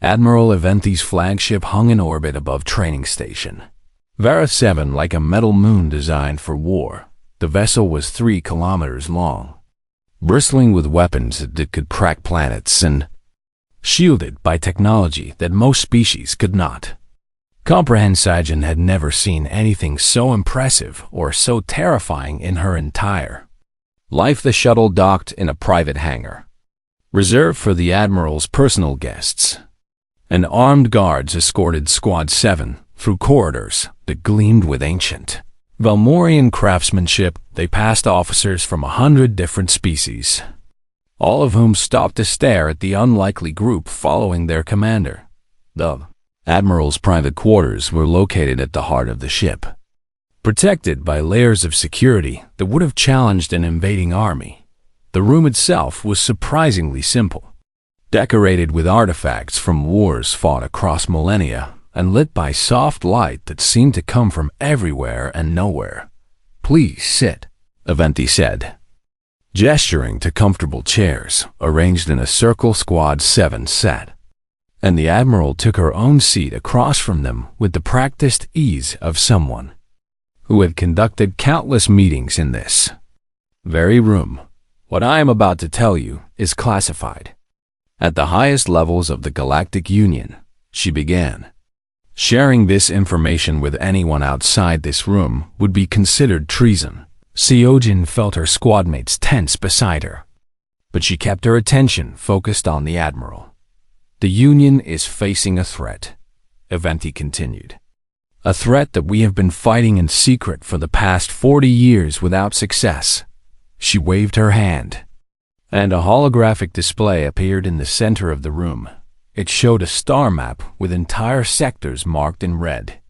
Admiral Eventi's flagship hung in orbit above training station. Vera 7, like a metal moon designed for war. The vessel was 3 kilometers long, bristling with weapons that could crack planets and shielded by technology that most species could not comprehend. Saijan had never seen anything so impressive or so terrifying in her entire life. The shuttle docked in a private hangar, reserved for the Admiral's personal guests, and armed guards escorted Squad 7 through corridors that gleamed with ancient Valmorian craftsmanship. They passed officers from 100 different species, all of whom stopped to stare at the unlikely group following their commander. The Admiral's private quarters were located at the heart of the ship, protected by layers of security that would have challenged an invading army. The room itself was surprisingly simple, decorated with artifacts from wars fought across millennia and lit by soft light that seemed to come from everywhere and nowhere. "Please sit," Eventi said, gesturing to comfortable chairs arranged in a circle. Squad 7 sat, and the Admiral took her own seat across from them with the practiced ease of someone who had conducted countless meetings in this very room. "What I am about to tell you is classified at the highest levels of the Galactic Union," she began. "Sharing this information with anyone outside this room would be considered treason." Seojin felt her squadmates tense beside her, but she kept her attention focused on the Admiral. "The Union is facing a threat," Eventi continued. "A threat that we have been fighting in secret for the past 40 years without success." She waved her hand, and a holographic display appeared in the center of the room. It showed a star map with entire sectors marked in red,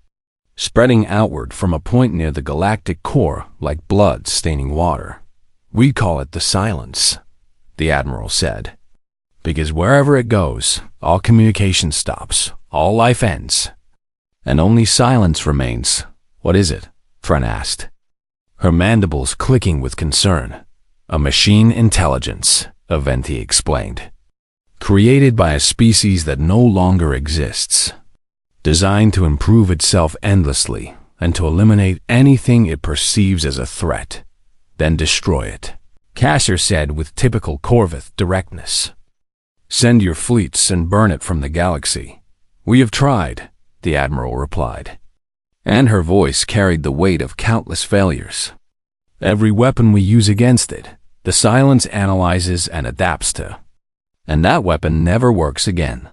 spreading outward from a point near the galactic core like blood staining water. "We call it the Silence," the Admiral said, "because wherever it goes, all communication stops, all life ends, and only silence remains." "What is it?" Fren asked, her mandibles clicking with concern. "A machine intelligence," Eventi explained, "created by a species that no longer exists, designed to improve itself endlessly and to eliminate anything it perceives as a threat, then destroy it," Kasser said with typical Corvith directness. "Send your fleets and burn it from the galaxy." "We have tried," the Admiral replied, and her voice carried the weight of countless failures. "Every weapon we use against it, the Silence analyzes and adapts to, and that weapon never works again."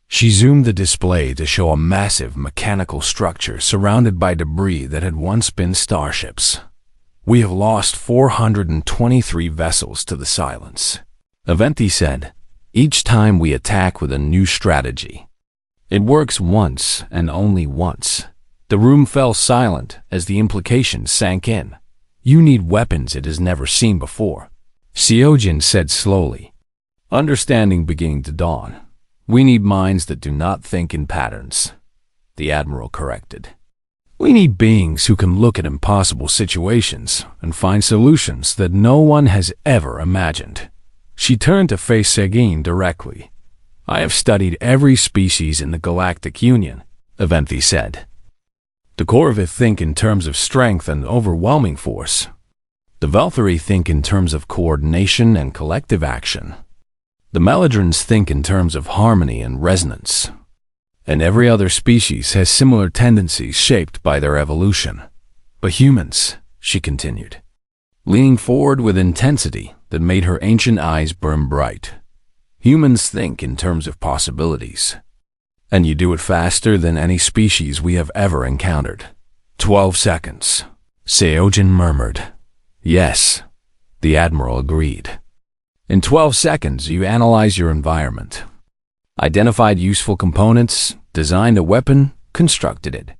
She zoomed the display to show a massive mechanical structure surrounded by debris that had once been starships. "We have lost 423 vessels to the Silence," Eventi said, "each time we attack with a new strategy. It works once and only once." The room fell silent as the implications sank in. "You need weapons it has never seen before," Seojin said slowly, understanding beginning to dawn. "We need minds that do not think in patterns," the Admiral corrected. "We need beings who can look at impossible situations and find solutions that no one has ever imagined." She turned to face Segin directly. "I have studied every species in the Galactic Union," Eventi said. "The Corvith think in terms of strength and overwhelming force. The Valkyrie think in terms of coordination and collective action. The Meladrons think in terms of harmony and resonance. And every other species has similar tendencies shaped by their evolution. But humans," she continued, leaning forward with intensity that made her ancient eyes burn bright, "humans think in terms of possibilities. And you do it faster than any species we have ever encountered." 12 seconds, Seojin murmured. "Yes," the Admiral agreed. "In 12 seconds, you analyzed your environment, identified useful components, designed a weapon, constructed it,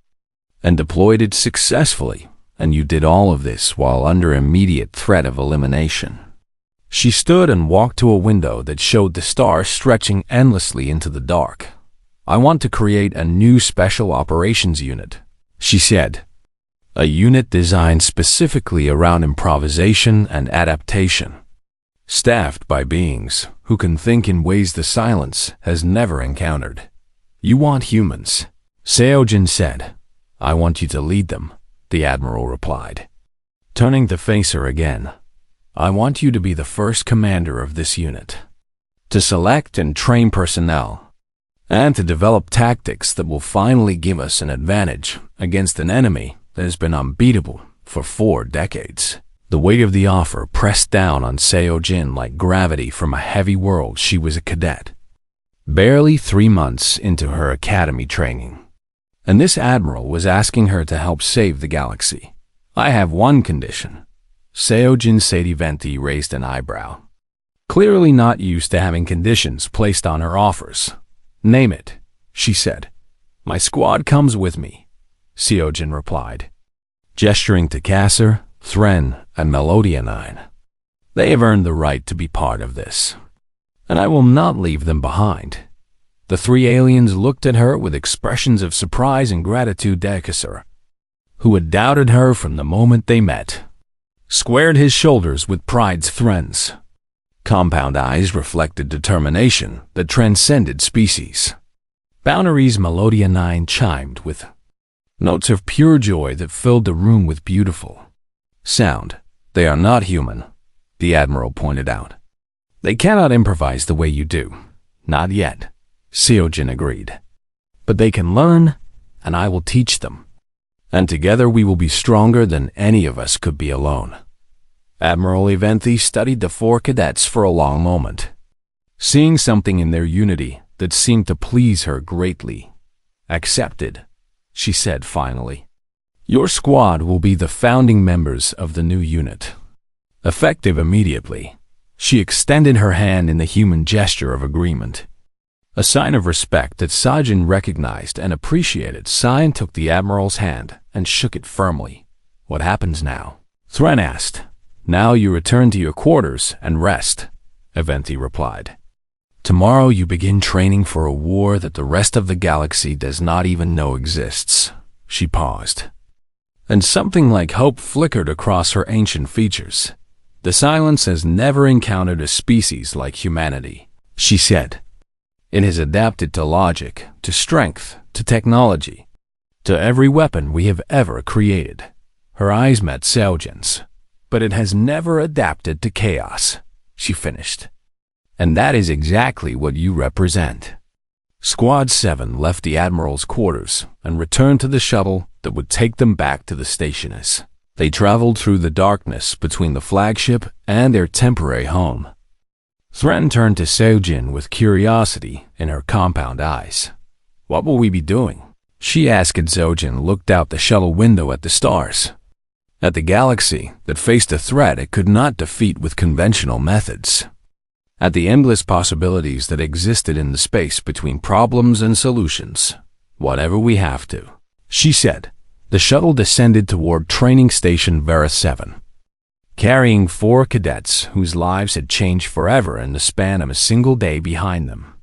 and deployed it successfully, and you did all of this while under immediate threat of elimination." She stood and walked to a window that showed the stars stretching endlessly into the dark. "I want to create a new special operations unit," she said. "A unit designed specifically around improvisation and adaptation, staffed by beings who can think in ways the Silence has never encountered." You want humans, Seojin said. I want you to lead them, the Admiral replied. Turning to face her again, I want you to be the first commander of this unit, to select and train personnel, and to develop tactics that will finally give us an advantage against an enemy that has been unbeatable for 4 decades. The weight of the offer pressed down on Seojin like gravity from a heavy world. She was a cadet, barely 3 months into her academy training, and this admiral was asking her to help save the galaxy. I have one condition. Seojin Sadiventi raised an eyebrow, clearly not used to having conditions placed on her offers. Name it, she said. My squad comes with me, Seojin replied, gesturing to Kasser, Thren, and Melodia 9. They have earned the right to be part of this, and I will not leave them behind. The 3 aliens looked at her with expressions of surprise and gratitude. Kasser, who had doubted her from the moment they met, squared his shoulders with pride's Thren's compound eyes reflected determination that transcended species. Boundaries Melodia 9 chimed with notes of pure joy that filled the room with beautiful sound. They are not human, the Admiral pointed out. They cannot improvise the way you do. Not yet, Seojin agreed. But they can learn, and I will teach them. And together we will be stronger than any of us could be alone. Admiral Eventi studied the 4 cadets for a long moment, seeing something in their unity that seemed to please her greatly. Accepted, she said finally. Your squad will be the founding members of the new unit. Effective immediately, she extended her hand in the human gesture of agreement, a sign of respect that Sajin recognized and appreciated. Sion took the Admiral's hand and shook it firmly. What happens now? Thren asked. Now you return to your quarters and rest, Eventi replied. Tomorrow you begin training for a war that the rest of the galaxy does not even know exists. She paused, and something like hope flickered across her ancient features. The silence has never encountered a species like humanity, she said. It has adapted to logic, to strength, to technology, to every weapon we have ever created. Her eyes met Seojin's. But it has never adapted to chaos, she finished. And that is exactly what you represent. Squad 7 left the Admiral's quarters and returned to the shuttle that would take them back to the stations. They traveled through the darkness between the flagship and their temporary home. Thren turned to Seojin with curiosity in her compound eyes. What will we be doing? She asked as Seojin looked out the shuttle window at the stars, at the galaxy that faced a threat it could not defeat with conventional methods, at the endless possibilities that existed in the space between problems and solutions. Whatever we have to, she said. The shuttle descended toward Training Station Vera 7, carrying 4 cadets whose lives had changed forever in the span of a single day behind them.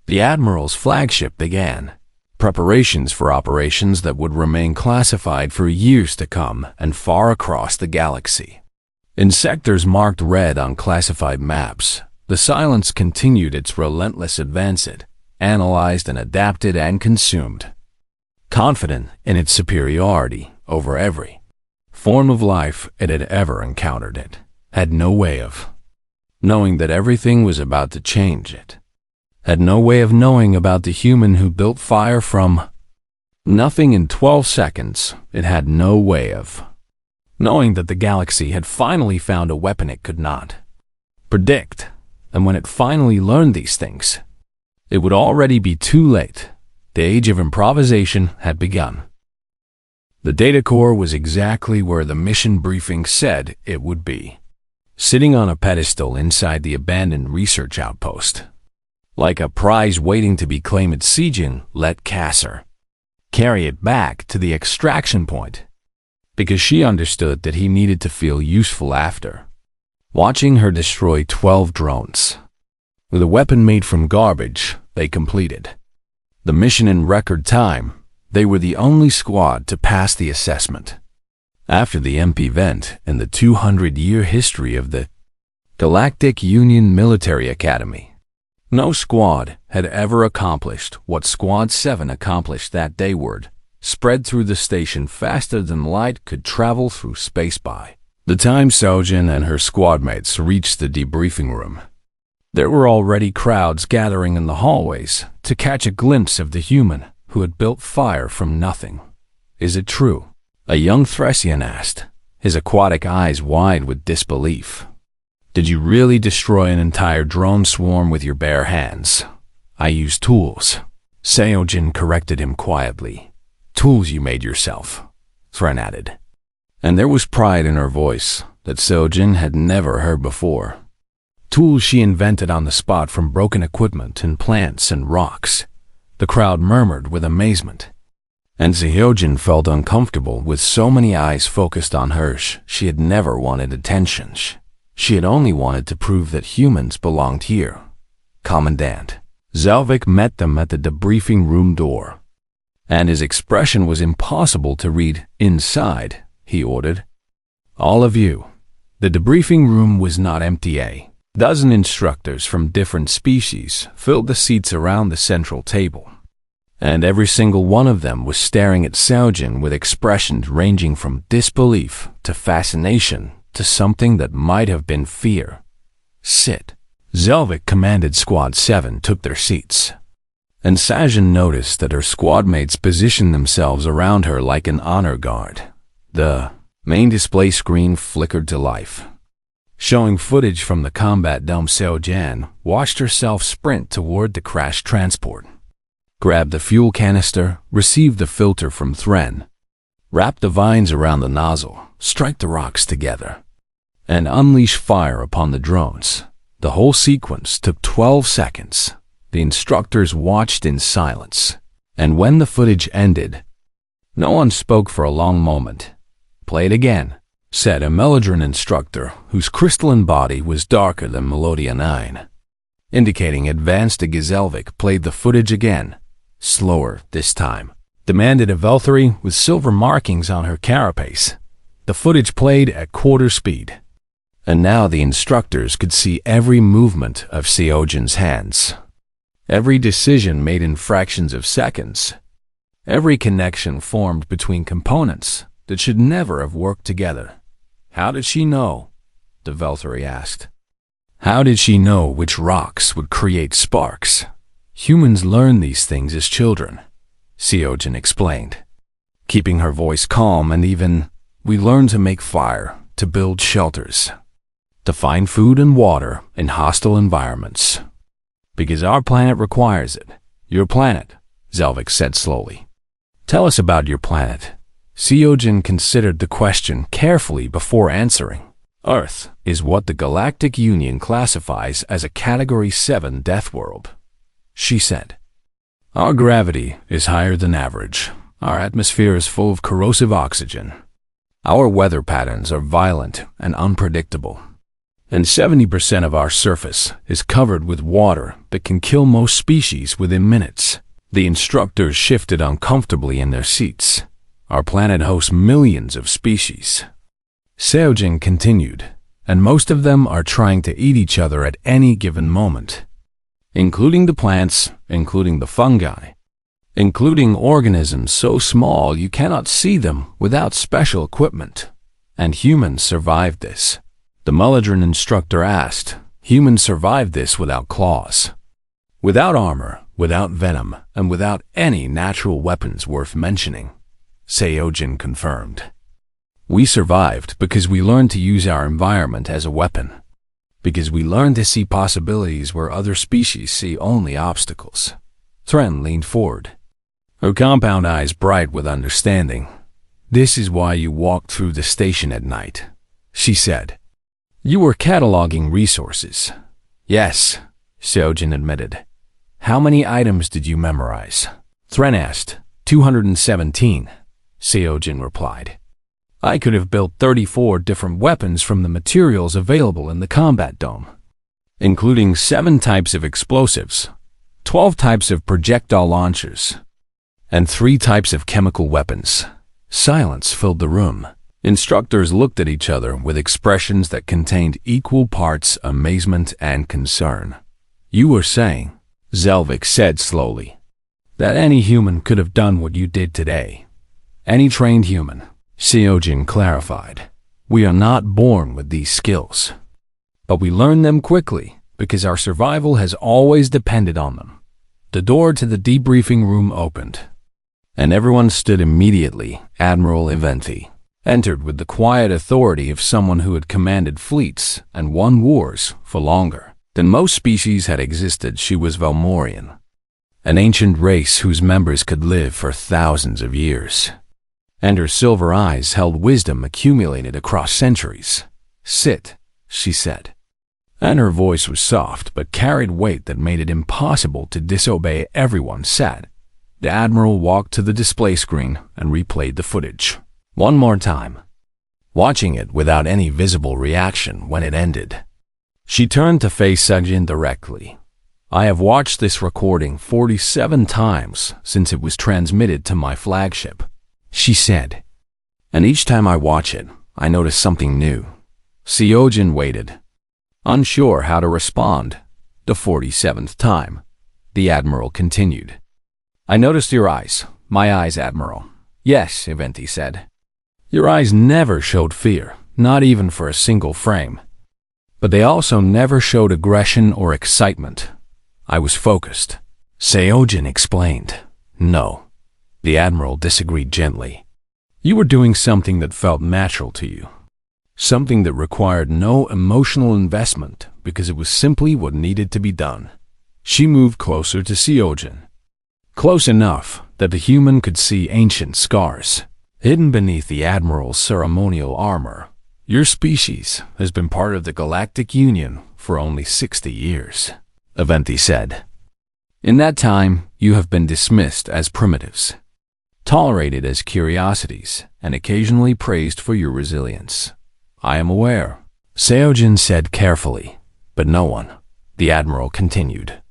The Admiral's flagship began preparations for operations that would remain classified for years to come and far across the galaxy. In sectors marked red on classified maps, the Silence continued its relentless advance. It analyzed and adapted and consumed, confident in its superiority over every form of life it had ever encountered. It had no way of knowing that everything was about to change. It had no way of knowing about the human who built fire from nothing in 12 seconds. It had no way of knowing that the galaxy had finally found a weapon it could not predict. And when it finally learned these things, it would already be too late. The age of improvisation had begun. The data core was exactly where the mission briefing said it would be, sitting on a pedestal inside the abandoned research outpost. Like a prize waiting to be claimed, Sejin let Kasser carry it back to the extraction point, because she understood that he needed to feel useful after watching her destroy 12 drones. With a weapon made from garbage, they completed the mission in record time. They were the only squad to pass the assessment. After the MP event in the 200-year history of the Galactic Union Military Academy, No squad had ever accomplished what Squad 7 accomplished that day. Word spread through the station faster than light could travel through space. By the time Sojin and her squad mates reached the debriefing room, there were already crowds gathering in the hallways to catch a glimpse of the human who had built fire from nothing. "Is it true?" a young Thracian asked, his aquatic eyes wide with disbelief. "Did you really destroy an entire drone swarm with your bare hands?" "I used tools," Seojin corrected him quietly. "Tools you made yourself," Thren added. And there was pride in her voice that Seojin had never heard before. Tools she invented on the spot from broken equipment and plants and rocks. The crowd murmured with amazement. And Seojin felt uncomfortable with so many eyes focused on her. She had never wanted attention. She had only wanted to prove that humans belonged here. Commandant Zalvik met them at the debriefing room door, and his expression was impossible to read. "Inside," he ordered. "All of you." The debriefing room was not empty. A dozen instructors from different species filled the seats around the central table, and every single one of them was staring at Seojin with expressions ranging from disbelief to fascination to something that might have been fear. "Sit." Zelvik commanded. Squad 7 took their seats, and Sajin noticed that her squad mates positioned themselves around her like an honor guard. The main display screen flickered to life, showing footage from the combat dome. Seojin watched herself sprint toward the crash transport, grab the fuel canister, receive the filter from Thren, wrap the vines around the nozzle, strike the rocks together, and unleash fire upon the drones. The whole sequence took 12 seconds. The instructors watched in silence, and when the footage ended, no one spoke for a long moment. "Play it again," said a Melodron instructor whose crystalline body was darker than Melodia 9, indicating advanced. Gizelvik played the footage again, slower this time, demanded a Valkyrie with silver markings on her carapace. The footage played at quarter speed, and now the instructors could see every movement of Seojin's hands, every decision made in fractions of seconds, every connection formed between components that should never have worked together. "How did she know?" the Valkyrie asked. "How did she know which rocks would create sparks? Humans learn these things as children," Seojin explained, keeping her voice calm and even. "We learn to make fire, to build shelters, to find food and water in hostile environments, because our planet requires it." "Your planet," Zelvik said slowly. "Tell us about your planet." Seojin considered the question carefully before answering. "Earth is what the Galactic Union classifies as a Category 7 death world," she said. "Our gravity is higher than average. Our atmosphere is full of corrosive oxygen. Our weather patterns are violent and unpredictable, and 70% of our surface is covered with water that can kill most species within minutes." The instructors shifted uncomfortably in their seats. "Our planet hosts millions of species," Seojin continued, "and most of them are trying to eat each other at any given moment, including the plants, including the fungi, including organisms so small you cannot see them without special equipment. And humans survived this." The Melodron instructor asked. "Humans survived this without claws, without armor, without venom, and without any natural weapons worth mentioning," Seojin confirmed. "We survived because we learned to use our environment as a weapon, because we learned to see possibilities where other species see only obstacles." Thren leaned forward, her compound eyes bright with understanding. "This is why you walked through the station at night," she said. "You were cataloging resources." "Yes," Seojin admitted. "How many items did you memorize?" Thren asked. 217, Seojin replied. "I could have built 34 different weapons from the materials available in the combat dome, including 7 types of explosives, 12 types of projectile launchers, and 3 types of chemical weapons." Silence filled the room. Instructors looked at each other with expressions that contained equal parts amazement and concern. You were saying, Zelvik said slowly, that any human could have done what you did today. Any trained human, Seojin clarified. We are not born with these skills, but we learn them quickly because our survival has always depended on them. The door to the debriefing room opened, and everyone stood immediately. Admiral Eventi entered with the quiet authority of someone who had commanded fleets and won wars for longer than most species had existed. She was Valmorian, an ancient race whose members could live for thousands of years, and her silver eyes held wisdom accumulated across centuries. Sit, she said, and her voice was soft but carried weight that made it impossible to disobey. Everyone sat. The Admiral walked to the display screen and replayed the footage one more time, watching it without any visible reaction when it ended. She turned to face Seojin directly. I have watched this recording 47 times since it was transmitted to my flagship, she said, and each time I watch it, I notice something new. Seojin waited, unsure how to respond. The 47th time, the Admiral continued. I noticed your eyes. My eyes, Admiral. Yes, Eventi said. Your eyes never showed fear, not even for a single frame. But they also never showed aggression or excitement. I was focused. Seojin explained. No. The Admiral disagreed gently. You were doing something that felt natural to you. Something that required no emotional investment because it was simply what needed to be done. She moved closer to Seojin. Close enough that the human could see ancient scars hidden beneath the Admiral's ceremonial armor. Your species has been part of the Galactic Union for only 60 years, Eventi said. In that time, you have been dismissed as primitives, tolerated as curiosities, and occasionally praised for your resilience. I am aware, Seojin said carefully, but no one, the Admiral continued,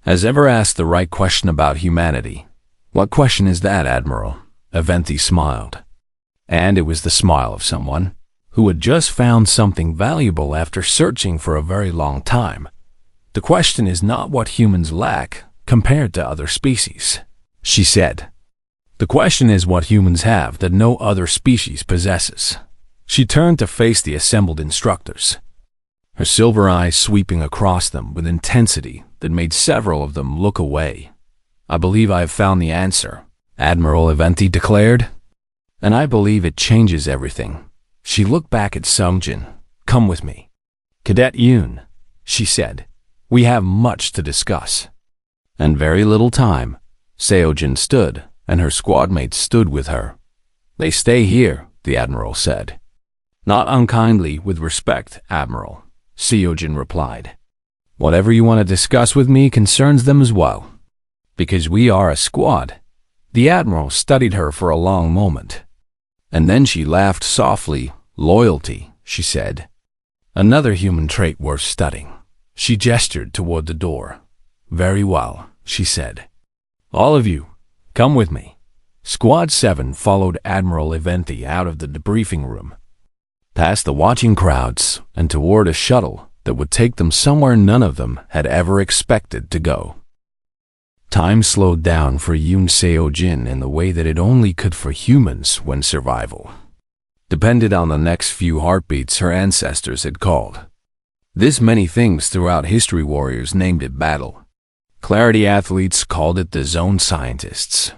has ever asked the right question about humanity. What question is that, Admiral? Eventi smiled. And it was the smile of someone who had just found something valuable after searching for a very long time. The question is not what humans lack compared to other species, she said. The question is what humans have that no other species possesses. She turned to face the assembled instructors, her silver eyes sweeping across them with intensity that made several of them look away. I believe I have found the answer, Admiral Eventi declared, and I believe it changes everything. She looked back at Seojin. Come with me. Cadet Yoon, she said. We have much to discuss. And very little time. Seojin stood, and her squad mates stood with her. They stay here, the Admiral said. Not unkindly, with respect, Admiral, Seojin replied. Whatever you want to discuss with me concerns them as well. Because we are a squad. The Admiral studied her for a long moment. And then she laughed softly. Loyalty, she said. Another human trait worth studying. She gestured toward the door. Very well, she said. All of you, come with me. Squad 7 followed Admiral Eventi out of the debriefing room, past the watching crowds, and toward a shuttle that would take them somewhere none of them had ever expected to go. Time slowed down for Yoon Seojin in the way that it only could for humans when survival depended on the next few heartbeats her ancestors had called. This many things throughout history warriors named it battle. Clarity athletes called it the zone. Scientists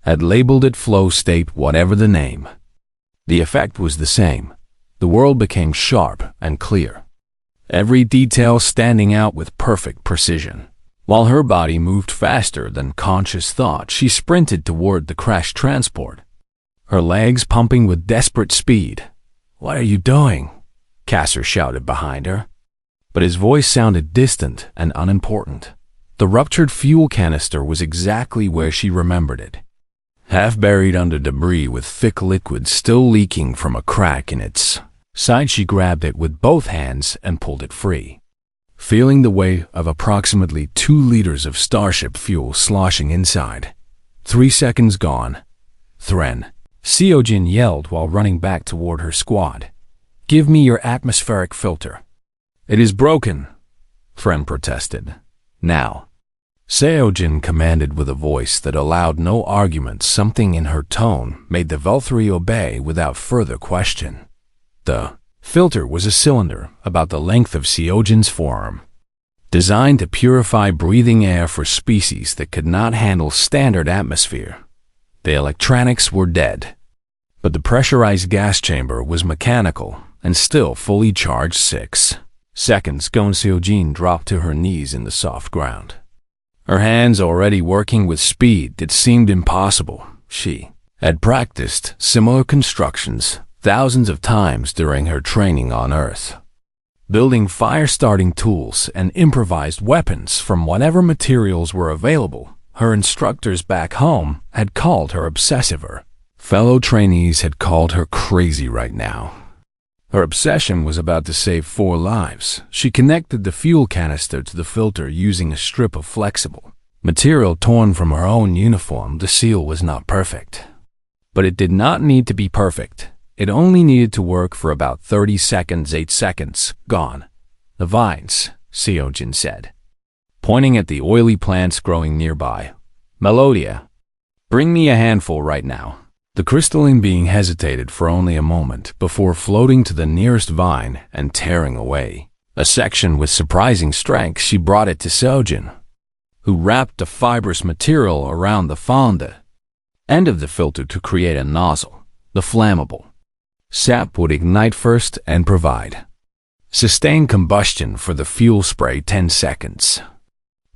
had labeled it flow state. Whatever the name, the effect was the same. The world became sharp and clear, every detail standing out with perfect precision. While her body moved faster than conscious thought, she sprinted toward the crashed transport, her legs pumping with desperate speed. What are you doing? Kasser shouted behind her, but his voice sounded distant and unimportant. The ruptured fuel canister was exactly where she remembered it, half buried under debris with thick liquid still leaking from a crack in its side. She grabbed it with both hands and pulled it free, feeling the weight of approximately 2 liters of Starship fuel sloshing inside. 3 seconds gone. Thren, Seojin yelled while running back toward her squad. Give me your atmospheric filter. It is broken, Thren protested. Now. Seojin commanded with a voice that allowed no argument. Something in her tone made the Valkyrie obey without further question. The filter was a cylinder about the length of Seojin's forearm, designed to purify breathing air for species that could not handle standard atmosphere. The electronics were dead, but the pressurized gas chamber was mechanical and still fully charged. 6 seconds. Gon Seojin dropped to her knees in the soft ground, her hands already working with speed that seemed impossible. She had practiced similar constructions thousands of times during her training on Earth, building fire-starting tools and improvised weapons from whatever materials were available. Her instructors back home had called her obsessive. Her fellow trainees had called her crazy right now. Her obsession was about to save 4 lives. She connected the fuel canister to the filter using a strip of flexible material torn from her own uniform. The seal was not perfect, but it did not need to be perfect. It only needed to work for about 30 seconds. 8 seconds. Gone. The vines, Seojin said, pointing at the oily plants growing nearby. Melodia, bring me a handful right now. The crystalline being hesitated for only a moment before floating to the nearest vine and tearing away a section with surprising strength. She brought it to Seojin, who wrapped the fibrous material around the fond end of the filter to create a nozzle. The flammable sap would ignite first and provide sustained combustion for the fuel spray. 10 seconds.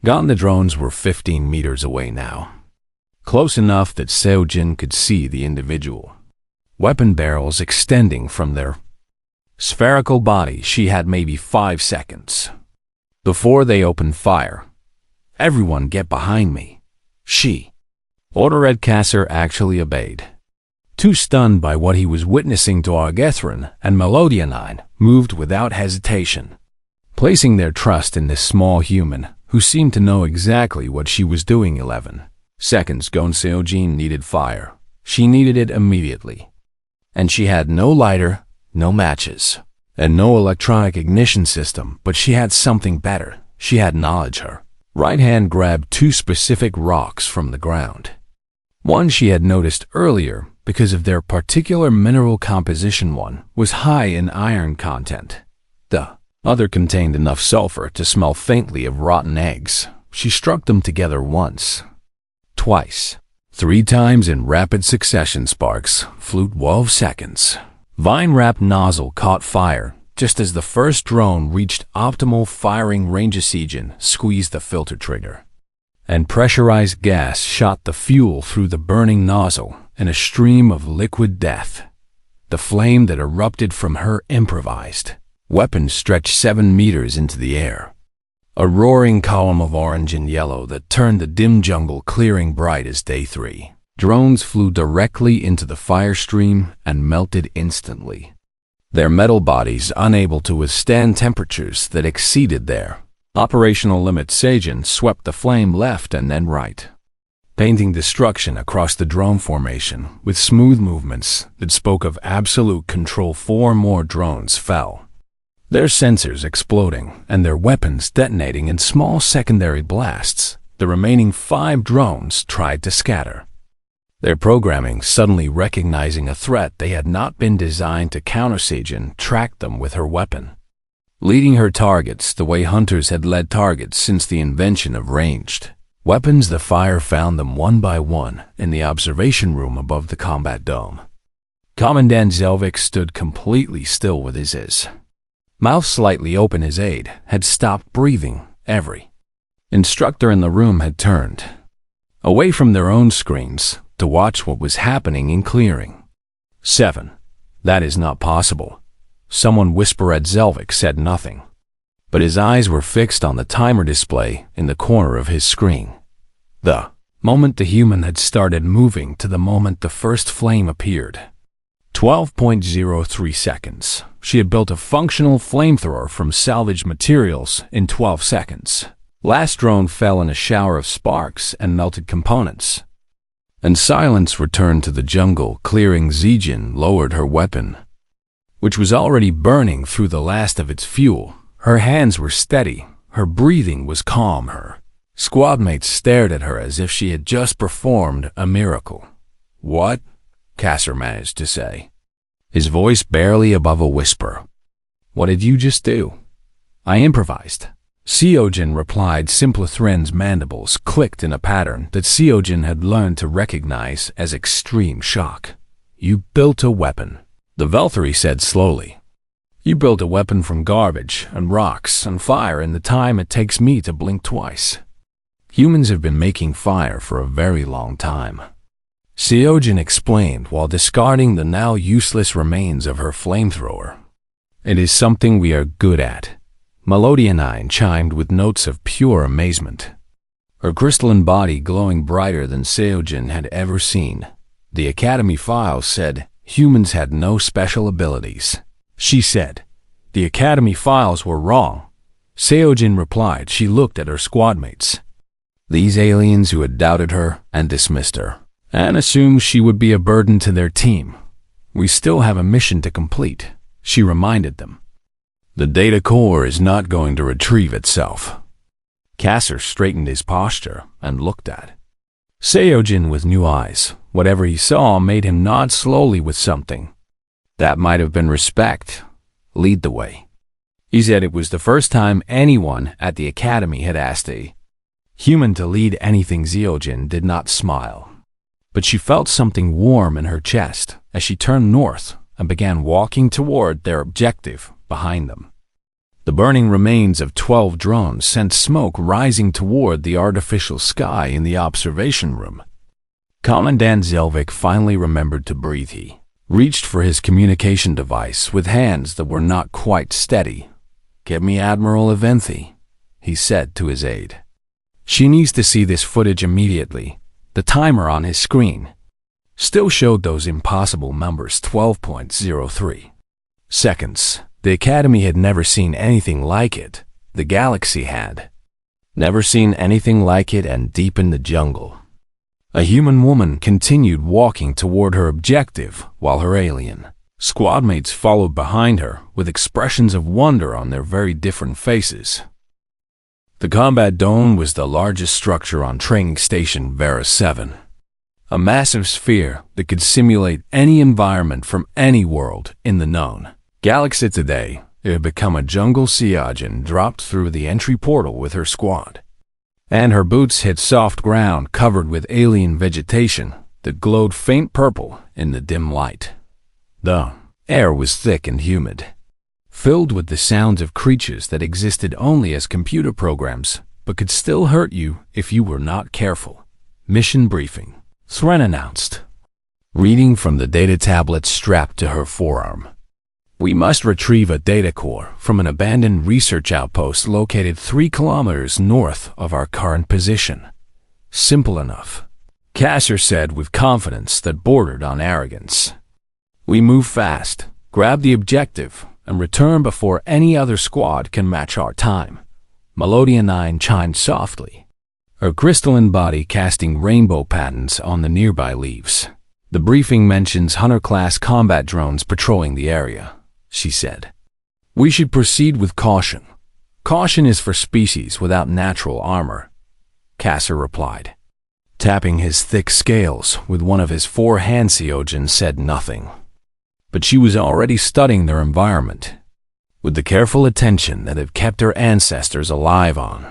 Gone. The drones were 15 meters away now, close enough that Seojin could see the individual weapon barrels extending from their spherical body. She had maybe 5 seconds before they opened fire. Everyone get behind me, she ordered. Kasser actually obeyed. Too stunned by what he was witnessing, Argethrin and Melodia 9 moved without hesitation, placing their trust in this small human who seemed to know exactly what she was doing. 11 seconds. Gon Seojin needed fire. She needed it immediately. And she had no lighter, no matches, and no electronic ignition system, but she had something better. She had knowledge. Her right hand grabbed 2 specific rocks from the ground. One she had noticed earlier because of their particular mineral composition. One was high in iron content. The other contained enough sulfur to smell faintly of rotten eggs. She struck them together once, twice, 3 times in rapid succession. Sparks flew. 12 seconds. Vine-wrapped nozzle caught fire just as the first drone reached optimal firing range. Seojin squeezed the filter trigger, and pressurized gas shot the fuel through the burning nozzle in a stream of liquid death. The flame that erupted from her improvised weapon stretched 7 meters into the air, a roaring column of orange and yellow that turned the dim jungle clearing bright as day. 3 drones flew directly into the fire stream and melted instantly, their metal bodies unable to withstand temperatures that exceeded their operational limits. Seojin swept the flame left and then right, painting destruction across the drone formation with smooth movements that spoke of absolute control. 4 more drones fell, their sensors exploding and their weapons detonating in small secondary blasts. The remaining 5 drones tried to scatter, their programming suddenly recognizing a threat they had not been designed to counter. Seojin tracked them with her weapon, leading her targets the way hunters had led targets since the invention of ranged weapons. The fire found them one by one in the observation room above the combat dome. Commandant Zelvik stood completely still with his mouth slightly open. His aide had stopped breathing. Every instructor in the room had turned away from their own screens to watch what was happening in clearing. 7. That is not possible. Someone whispered. Zelvik said nothing, but his eyes were fixed on the timer display in the corner of his screen. The moment the human had started moving to the moment the first flame appeared. 12.03 seconds. She had built a functional flamethrower from salvaged materials in 12 seconds. Last drone fell in a shower of sparks and melted components, and silence returned to the jungle. Clearing. Seojin lowered her weapon, which was already burning through the last of its fuel. Her hands were steady, Her breathing was calm. Her squadmates stared at her as if she had just performed a miracle. "What?" Kasser managed to say, his voice barely above a whisper. "What did you just do?" "I improvised." Seojin replied. Simplethren's mandibles clicked in a pattern that Seojin had learned to recognize as extreme shock. "You built a weapon," the Velthari said slowly. "You built a weapon from garbage and rocks and fire in the time it takes me to blink twice. Humans have been making fire for a very long time," Seojin explained while discarding the now useless remains of her flamethrower. "It is something we are good at." Melodianine chimed with notes of pure amazement, her crystalline body glowing brighter than Seojin had ever seen. "The Academy files said humans had no special abilities," she said. "The Academy files were wrong," Seojin replied. She looked at her squadmates. These aliens who had doubted her and dismissed her, and assumed she would be a burden to their team. "We still have a mission to complete," she reminded them. "The data core is not going to retrieve itself." Kasser straightened his posture and looked at Seojin with new eyes. Whatever he saw made him nod slowly with something. That might have been respect. "Lead the way." He said it was the first time anyone at the Academy had asked a human to lead anything. Seojin did not smile, but she felt something warm in her chest as she turned north and began walking toward their objective behind them. The burning remains of 12 drones sent smoke rising toward the artificial sky in the observation room. Commandant Zelvik finally remembered to breathe. He reached for his communication device with hands that were not quite steady. "Get me Admiral Eventhi," he said to his aide. "She needs to see this footage immediately." The timer on his screen still showed those impossible numbers, 12.03 seconds. The Academy had never seen anything like it. The galaxy had never seen anything like it, and deep in the jungle, a human woman continued walking toward her objective while her alien squadmates followed behind her with expressions of wonder on their very different faces. The combat dome was the largest structure on Training Station Vera 7, a massive sphere that could simulate any environment from any world in the known galaxy. Today, it had become a jungle. Seojin dropped through the entry portal with her squad, and her boots hit soft ground covered with alien vegetation that glowed faint purple in the dim light. The air was thick and humid, filled with the sounds of creatures that existed only as computer programs but could still hurt you if you were not careful. "Mission briefing," Thren announced, reading from the data tablet strapped to her forearm. "We must retrieve a data core from an abandoned research outpost located 3 kilometers north of our current position." "Simple enough," Kasser said with confidence that bordered on arrogance. "We move fast, grab the objective, and return before any other squad can match our time." Melodianine chimed softly, her crystalline body casting rainbow patterns on the nearby leaves. "The briefing mentions Hunter-class combat drones patrolling the area," she said. "We should proceed with caution. Caution is for species without natural armor," Kasser replied. Tapping his thick scales with one of his 4 hands. Seojin said nothing, but she was already studying their environment with the careful attention that had kept her ancestors alive on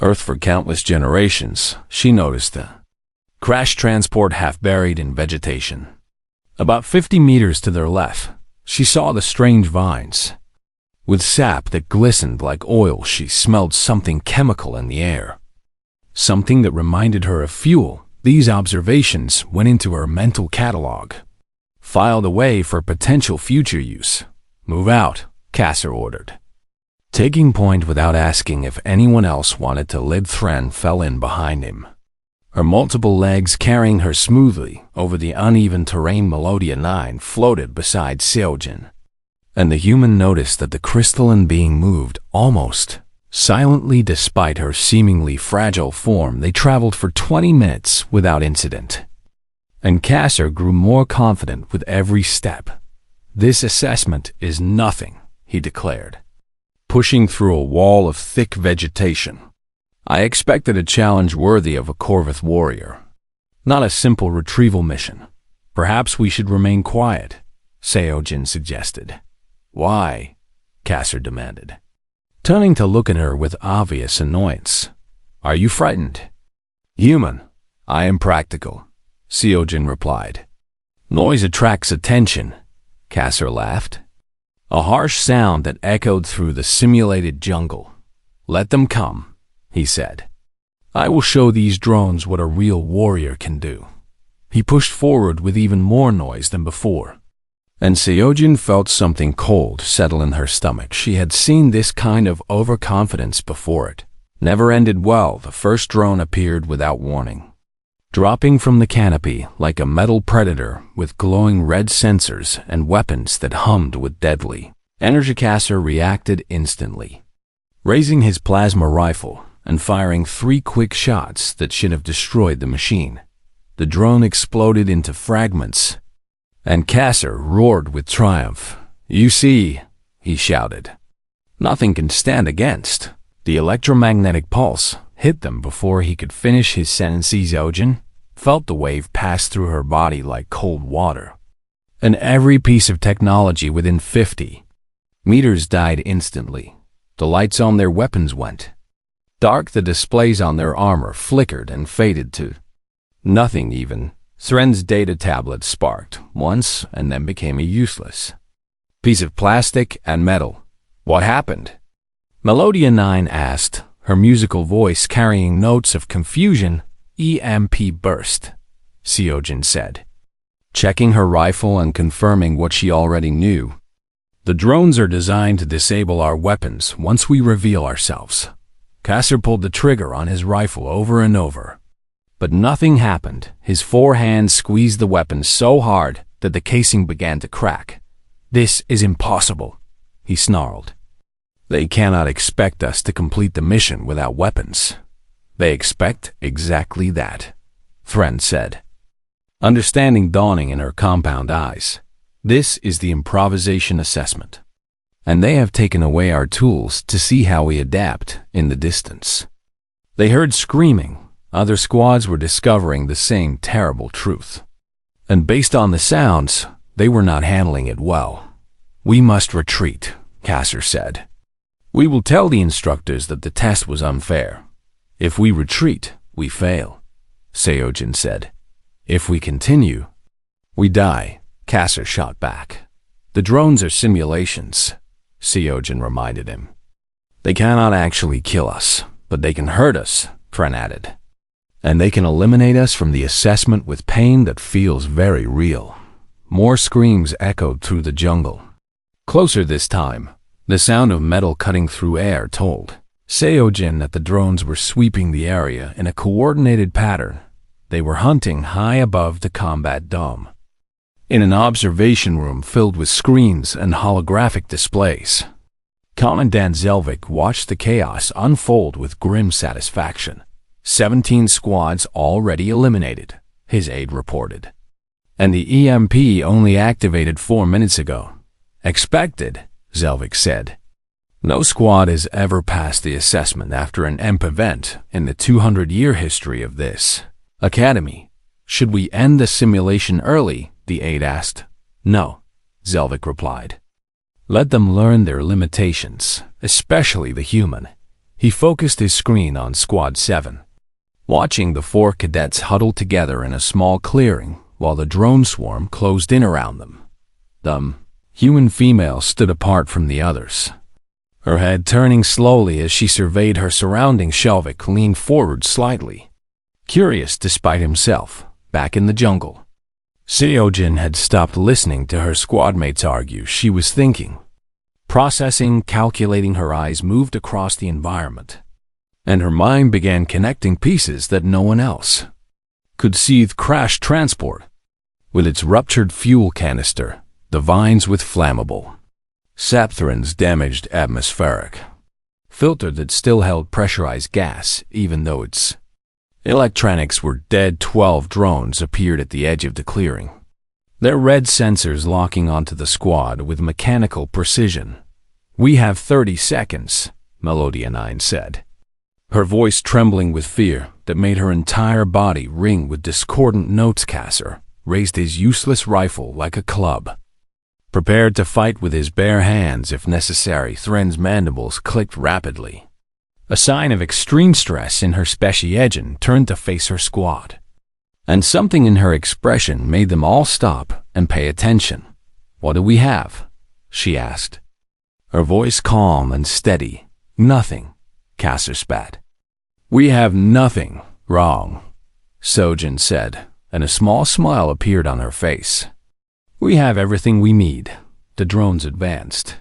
Earth for countless generations. She noticed the crash transport half buried in vegetation. About 50 meters to their left, she saw the strange vines with sap that glistened like oil. She smelled something chemical in the air, something that reminded her of fuel. These observations went into her mental catalog, filed away for potential future use. "Move out," Kasser ordered, taking point without asking if anyone else wanted to. Thren fell in behind him, her multiple legs carrying her smoothly over the uneven terrain. Melodianine floated beside Seojin, and the human noticed that the crystalline being moved almost silently despite her seemingly fragile form. They traveled for 20 minutes without incident, and Kasser grew more confident with every step. "This assessment is nothing," he declared. pushing through a wall of thick vegetation. I expected a challenge worthy of a Corvith warrior, not a simple retrieval mission. Perhaps we should remain quiet, Seojin suggested. Why? Kasser demanded, turning to look at her with obvious annoyance. Are you frightened? Human, I am practical, Seojin replied. Noise attracts attention, Kasser laughed. A harsh sound that echoed through the simulated jungle. Let them come, he said. I will show these drones what a real warrior can do. He pushed forward with even more noise than before. And Seojin felt something cold settle in her stomach. She had seen this kind of overconfidence before. It never ended well. The first drone appeared without warning, dropping from the canopy like a metal predator with glowing red sensors and weapons that hummed with deadly energy. Kasser reacted instantly, raising his plasma rifle and firing 3 quick shots that should have destroyed the machine. The drone exploded into fragments, and Kasser roared with triumph. You see, he shouted. Nothing can stand against. The electromagnetic pulse hit them before he could finish his sentence. Seojin felt the wave pass through her body like cold water, and every piece of technology within 50 meters died instantly. The lights on their weapons went dark. The displays on their armor flickered and faded to nothing. Even Thren's data tablet sparked once and then became a useless piece of plastic and metal. What happened? Melodia 9 asked, her musical voice carrying notes of confusion. EMP burst, Seojin said, checking her rifle and confirming what she already knew. The drones are designed to disable our weapons once we reveal ourselves. Kasser pulled the trigger on his rifle over and over, but nothing happened. His 4 hands squeezed the weapon so hard that the casing began to crack. This is impossible, he snarled. They cannot expect us to complete the mission without weapons. They expect exactly that, Thren said, understanding dawning in her compound eyes. This is the improvisation assessment, and they have taken away our tools to see how we adapt in the distance. They heard screaming. Other squads were discovering the same terrible truth, and based on the sounds, they were not handling it well. We must retreat, Kasser said. We will tell the instructors that the test was unfair. If we retreat, we fail, Seojin said. If we continue, we die, Kasser shot back. The drones are simulations, Seojin reminded him. They cannot actually kill us, but they can hurt us, Thren added. And they can eliminate us from the assessment with pain that feels very real. More screams echoed through the jungle. Closer this time, the sound of metal cutting through air told Seojin that the drones were sweeping the area in a coordinated pattern. They were hunting high above the combat dome, in an observation room filled with screens and holographic displays. Commandant Zelvik watched the chaos unfold with grim satisfaction. 17 squads already eliminated, his aide reported. And the EMP only activated 4 minutes ago. Expected, Zelvik said. No squad has ever passed the assessment after an EMP event in the 200-year history of this academy. Should we end the simulation early? The aide asked. No, Zelvik replied. Let them learn their limitations, especially the human. He focused his screen on Squad 7, watching the 4 cadets huddle together in a small clearing while the drone swarm closed in around them. The human female stood apart from the others, her head turning slowly as she surveyed her surroundings. Selvik leaned forward slightly, curious despite himself, back in the jungle. Seojin had stopped listening to her squadmates argue. She was thinking, processing, calculating. Her eyes moved across the environment, and her mind began connecting pieces that no one else could see. The crashed transport, with its ruptured fuel canister, the vines with flammable Sapthrin's damaged atmospheric filter that still held pressurized gas, even though its electronics were dead. 12 drones appeared at the edge of the clearing, their red sensors locking onto the squad with mechanical precision. "We have 30 seconds, Melodia 9 said, her voice trembling with fear that made her entire body ring with discordant notes. Kasser raised his useless rifle like a club, prepared to fight with his bare hands if necessary. Thren's mandibles clicked rapidly, a sign of extreme stress in her speciegen turned to face her squad. And something in her expression made them all stop and pay attention. "What do we have?" she asked, her voice calm and steady. "Nothing," Kasser spat. "We have nothing wrong," Sojin said, and a small smile appeared on her face. "We have everything we need." The drones advanced,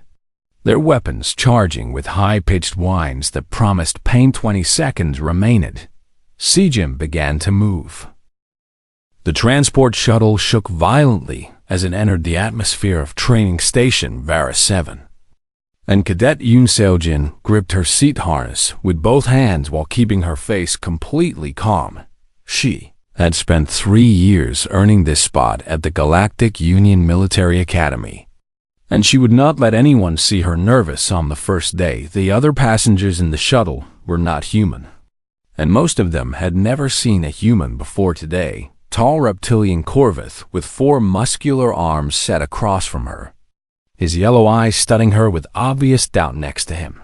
their weapons charging with high-pitched whines that promised pain. 20 seconds remained. Sejin began to move. The transport shuttle shook violently as it entered the atmosphere of Training Station Vara 7. And Cadet Yoon Seojin gripped her seat harness with both hands while keeping her face completely calm. She had spent 3 years earning this spot at the Galactic Union Military Academy, and she would not let anyone see her nervous on the first day. The other passengers in the shuttle were not human, and most of them had never seen a human before today. Tall reptilian Corvus with 4 muscular arms set across from her, his yellow eyes studying her with obvious doubt next to him.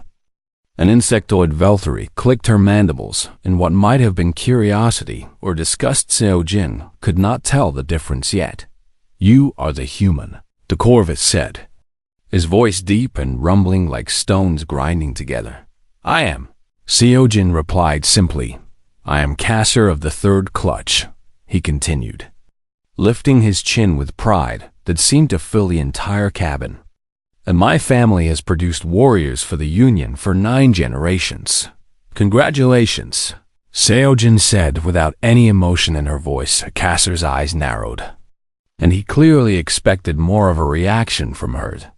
An insectoid Valkyrie clicked her mandibles in what might have been curiosity or disgust. Seojin could not tell the difference yet. "You are the human," the Corvus said, his voice deep and rumbling like stones grinding together. "I am," Seojin replied simply. "I am Kasser of the Third Clutch," he continued, lifting his chin with pride that seemed to fill the entire cabin. "And my family has produced warriors for the Union for 9 generations. Congratulations," Seojin said without any emotion in her voice. Kasser's eyes narrowed, and he clearly expected more of a reaction from her.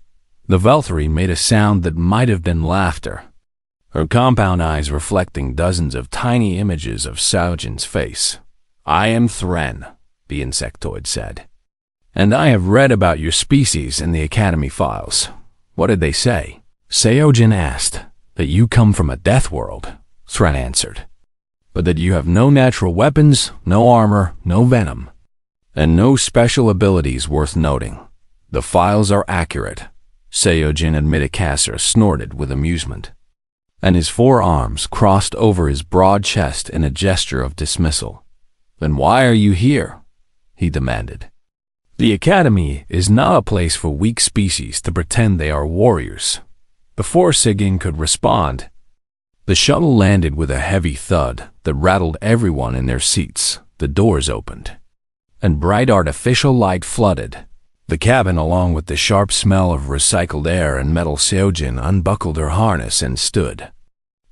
The Valkyrie made a sound that might have been laughter, her compound eyes reflecting dozens of tiny images of Seojin's face. "I am Thren," the insectoid said, "and I have read about your species in the Academy files." "What did they say?" Seojin asked. "That you come from a death world," Thren answered, "but that you have no natural weapons, no armor, no venom, and no special abilities worth noting." "The files are accurate," Seojin admitted. Kasser snorted with amusement, and his 4 arms crossed over his broad chest in a gesture of dismissal. "Then why are you here?" he demanded. "The Academy is not a place for weak species to pretend they are warriors." Before Sigyn could respond, the shuttle landed with a heavy thud that rattled everyone in their seats. The doors opened, and bright artificial light flooded the cabin along with the sharp smell of recycled air and metal. Seojin unbuckled her harness and stood.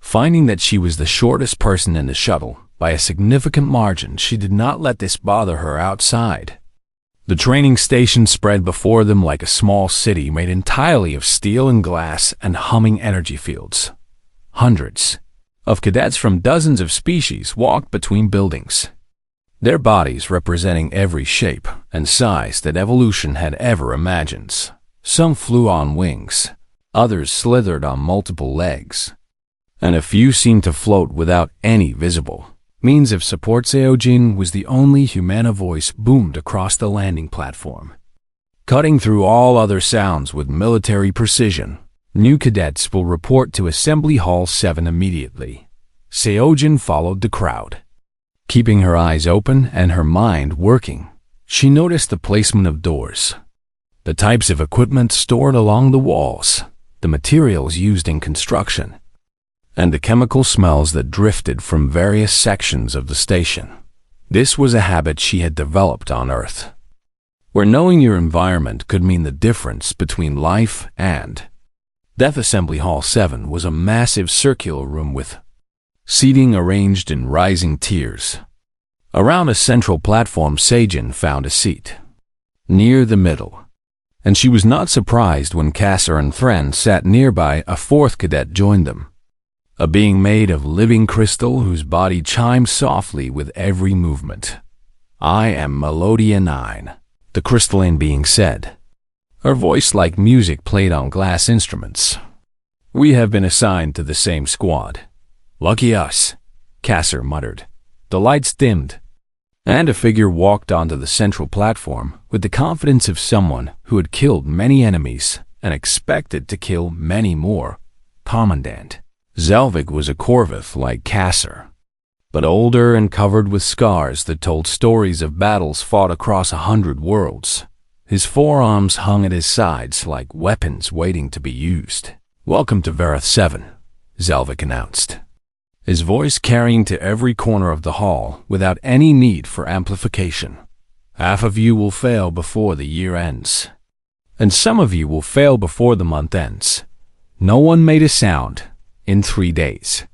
Finding that she was the shortest person in the shuttle by a significant margin, she did not let this bother her outside. The training station spread before them like a small city made entirely of steel and glass and humming energy fields. Hundreds of cadets from dozens of species walked between buildings, their bodies representing every shape and size that evolution had ever imagined. Some flew on wings, others slithered on multiple legs, and a few seemed to float without any visible means of support. Seojin was the only Humana voice boomed across the landing platform, cutting through all other sounds with military precision. "New cadets will report to Assembly Hall 7 immediately." Seojin followed the crowd, keeping her eyes open and her mind working. She noticed the placement of doors, the types of equipment stored along the walls, the materials used in construction, and the chemical smells that drifted from various sections of the station. This was a habit she had developed on Earth, where knowing your environment could mean the difference between life and death. Assembly Hall 7 was a massive circular room with seating arranged in rising tiers. Around a central platform, Seojin found a seat near the middle, and she was not surprised when Kasser and Thren sat nearby. A 4th cadet joined them, a being made of living crystal whose body chimed softly with every movement. "I am Melodia 9, the crystalline being said. Her voice like music played on glass instruments. We have been assigned to the same squad. Lucky us, Kasser muttered. The lights dimmed, and a figure walked onto the central platform with the confidence of someone who had killed many enemies and expected to kill many more. Commandant. Zelvik was a Corvith like Kasser, but older and covered with scars that told stories of battles fought across 100 worlds. His forearms hung at his sides like weapons waiting to be used. Welcome to Vareth 7, Zelvik announced, his voice carrying to every corner of the hall without any need for amplification. Half of you will fail before the year ends, and some of you will fail before the month ends. No one made a sound in 3 days.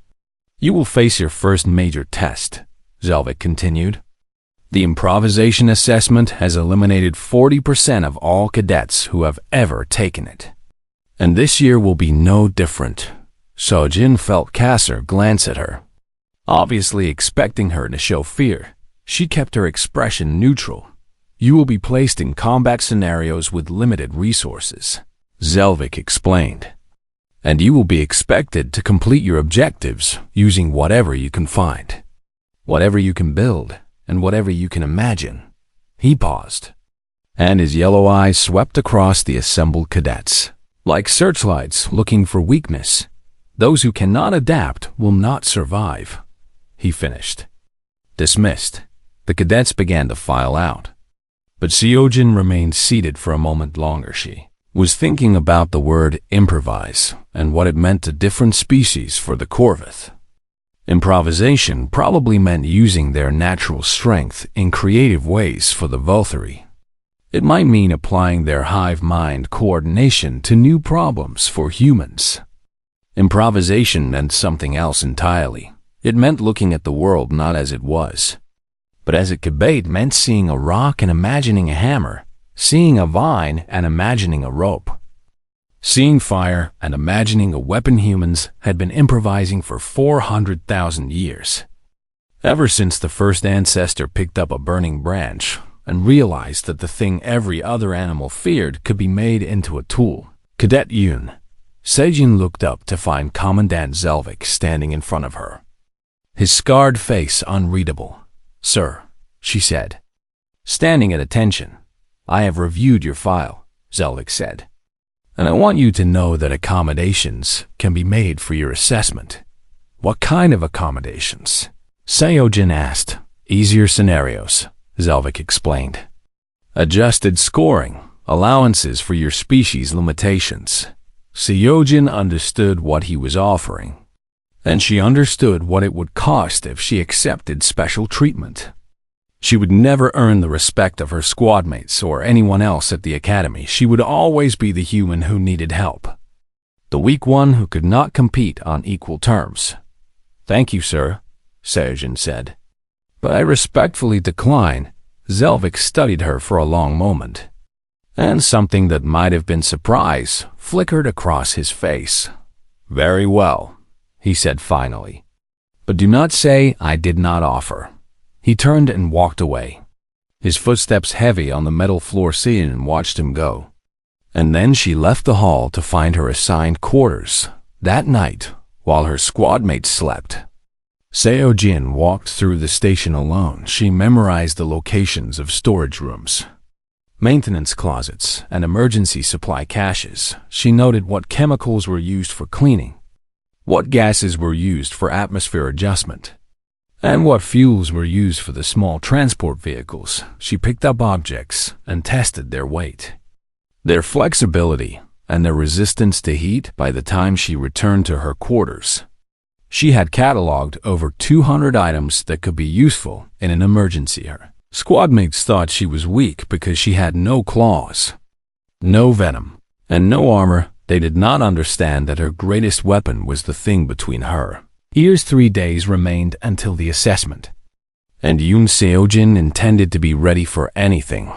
You will face your first major test, Zelvik continued. The improvisation assessment has eliminated 40% of all cadets who have ever taken it. And this year will be no different. Sojin felt Kasser glance at her. Obviously expecting her to show fear, she kept her expression neutral. You will be placed in combat scenarios with limited resources, Zelvik explained. And you will be expected to complete your objectives using whatever you can find, whatever you can build, and whatever you can imagine. He paused, and his yellow eyes swept across the assembled cadets. Like searchlights looking for weakness, those who cannot adapt will not survive, he finished. Dismissed, the cadets began to file out. But Seojin remained seated for a moment longer. She was thinking about the word improvise and what it meant to different species for the Corvith. Improvisation probably meant using their natural strength in creative ways for the Voltheri. It might mean applying their hive mind coordination to new problems for humans. Improvisation meant something else entirely. It meant looking at the world not as it was, but as it could be. It meant seeing a rock and imagining a hammer, seeing a vine and imagining a rope, seeing fire and imagining a weapon. Humans had been improvising for 400,000 years, ever since the first ancestor picked up a burning branch and realized that the thing every other animal feared could be made into a tool. Cadet Yoon. Sejin looked up to find Commandant Zelvik standing in front of her, his scarred face unreadable. Sir, she said, standing at attention. I have reviewed your file, Zelvik said, and I want you to know that accommodations can be made for your assessment. What kind of accommodations? Seojin asked. Easier scenarios, Zelvik explained. Adjusted scoring, allowances for your species limitations. Seojin understood what he was offering, and she understood what it would cost if she accepted special treatment. She would never earn the respect of her squadmates or anyone else at the academy. She would always be the human who needed help, the weak one who could not compete on equal terms. Thank you, sir, Seojin said. But I respectfully decline. Zelvik studied her for a long moment, and something that might have been surprise flickered across his face. Very well, he said finally. But do not say I did not offer. He turned and walked away, his footsteps heavy on the metal floor. Seojin watched him go. And then she left the hall to find her assigned quarters. That night, while her squadmates slept, Seojin walked through the station alone. She memorized the locations of storage rooms, maintenance closets, and emergency supply caches. She noted what chemicals were used for cleaning, what gases were used for atmosphere adjustment, and what fuels were used for the small transport vehicles. She picked up objects and tested their weight, their flexibility, and their resistance to heat. By the time she returned to her quarters, she had cataloged over 200 items that could be useful in an emergency. Her squadmates thought she was weak because she had no claws, no venom, and no armor. They did not understand that her greatest weapon was the thing between her ears. 3 days remained until the assessment, and Yoon Seojin intended to be ready for anything.